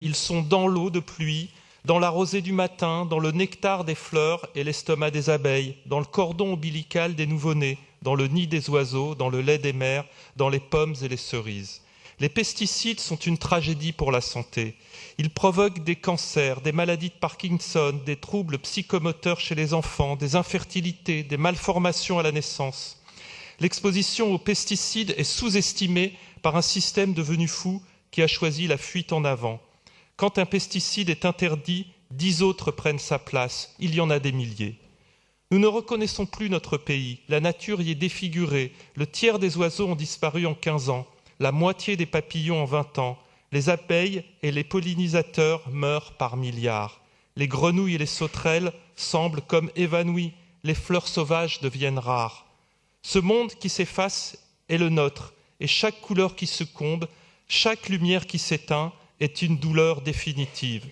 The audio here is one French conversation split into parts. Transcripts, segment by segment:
Ils sont dans l'eau de pluie, dans la rosée du matin, dans le nectar des fleurs et l'estomac des abeilles, dans le cordon ombilical des nouveau-nés, dans le nid des oiseaux, dans le lait des mers, dans les pommes et les cerises. Les pesticides sont une tragédie pour la santé. Ils provoquent des cancers, des maladies de Parkinson, des troubles psychomoteurs chez les enfants, des infertilités, des malformations à la naissance. L'exposition aux pesticides est sous-estimée par un système devenu fou qui a choisi la fuite en avant. Quand un pesticide est interdit, 10 autres prennent sa place. Il y en a des milliers. Nous ne reconnaissons plus notre pays. La nature y est défigurée. Le tiers des oiseaux ont disparu en 15 ans. La moitié des papillons en 20 ans. Les abeilles et les pollinisateurs meurent par milliards. Les grenouilles et les sauterelles semblent comme évanouies. Les fleurs sauvages deviennent rares. Ce monde qui s'efface est le nôtre. Et chaque couleur qui succombe, chaque lumière qui s'éteint, est une douleur définitive.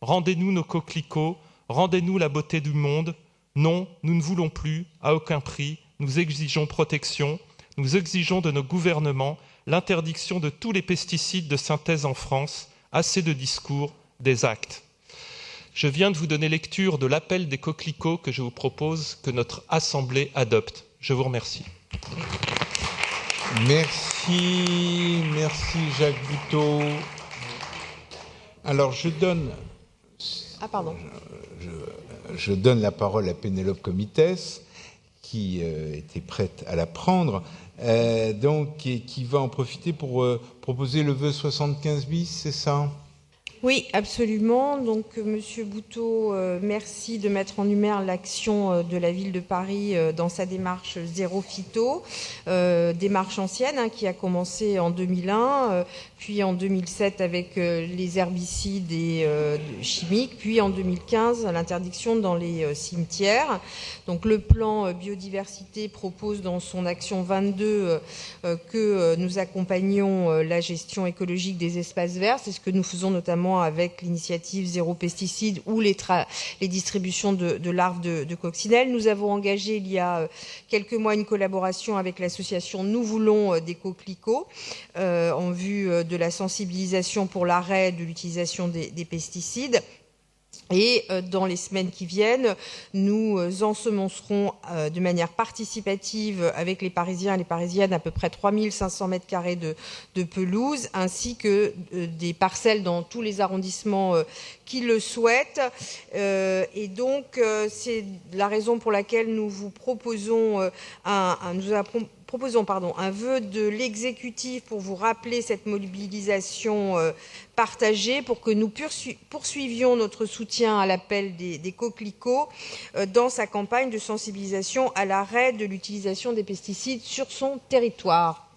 Rendez-nous nos coquelicots, rendez-nous la beauté du monde. Non, nous ne voulons plus, à aucun prix. Nous exigeons protection, nous exigeons de nos gouvernements l'interdiction de tous les pesticides de synthèse en France. Assez de discours, des actes. Je viens de vous donner lecture de l'appel des coquelicots que je vous propose que notre Assemblée adopte. Je vous remercie. Merci Jacques Boutot. Alors je donne la parole à Pénélope Comitès, qui était prête à la prendre, et qui va en profiter pour proposer le vœu 75 bis, c'est ça ? Oui, absolument. Donc, Monsieur Boutot, merci de mettre en lumière l'action de la ville de Paris dans sa démarche Zéro Phyto, démarche ancienne qui a commencé en 2001, puis en 2007 avec les herbicides et chimiques, puis en 2015 l'interdiction dans les cimetières. Donc, le plan biodiversité propose dans son action 22 que nous accompagnons la gestion écologique des espaces verts. C'est ce que nous faisons notamment avec l'initiative Zéro Pesticide ou les distributions de larves de coccinelles. Nous avons engagé il y a quelques mois une collaboration avec l'association Nous Voulons des Coquelicots en vue de la sensibilisation pour l'arrêt de l'utilisation des pesticides. Et dans les semaines qui viennent, nous ensemencerons de manière participative avec les Parisiens et les Parisiennes à peu près 3500 m² de pelouse, ainsi que des parcelles dans tous les arrondissements qui le souhaitent. Et donc, c'est la raison pour laquelle nous vous proposons un vœu de l'exécutif pour vous rappeler cette mobilisation partagée, pour que nous poursuivions notre soutien à l'appel des coquelicots dans sa campagne de sensibilisation à l'arrêt de l'utilisation des pesticides sur son territoire.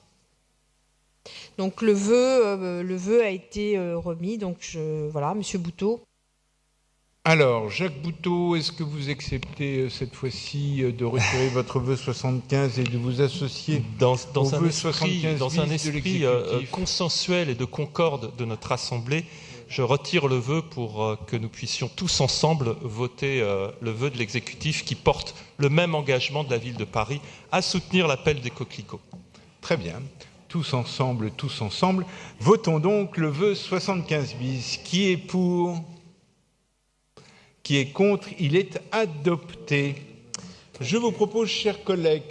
Donc le vœu a été remis. Donc voilà, Monsieur Boutot. Alors, Jacques Boutot, est-ce que vous acceptez cette fois-ci de retirer votre vœu 75 et de vous associer dans un esprit consensuel et de concorde de notre Assemblée? Je retire le vœu pour que nous puissions tous ensemble voter le vœu de l'exécutif qui porte le même engagement de la ville de Paris à soutenir l'appel des coquelicots. Très bien. Tous ensemble. Votons donc le vœu 75 bis. Qui est pour ? Qui est contre? Il est adopté. Je vous propose, chers collègues,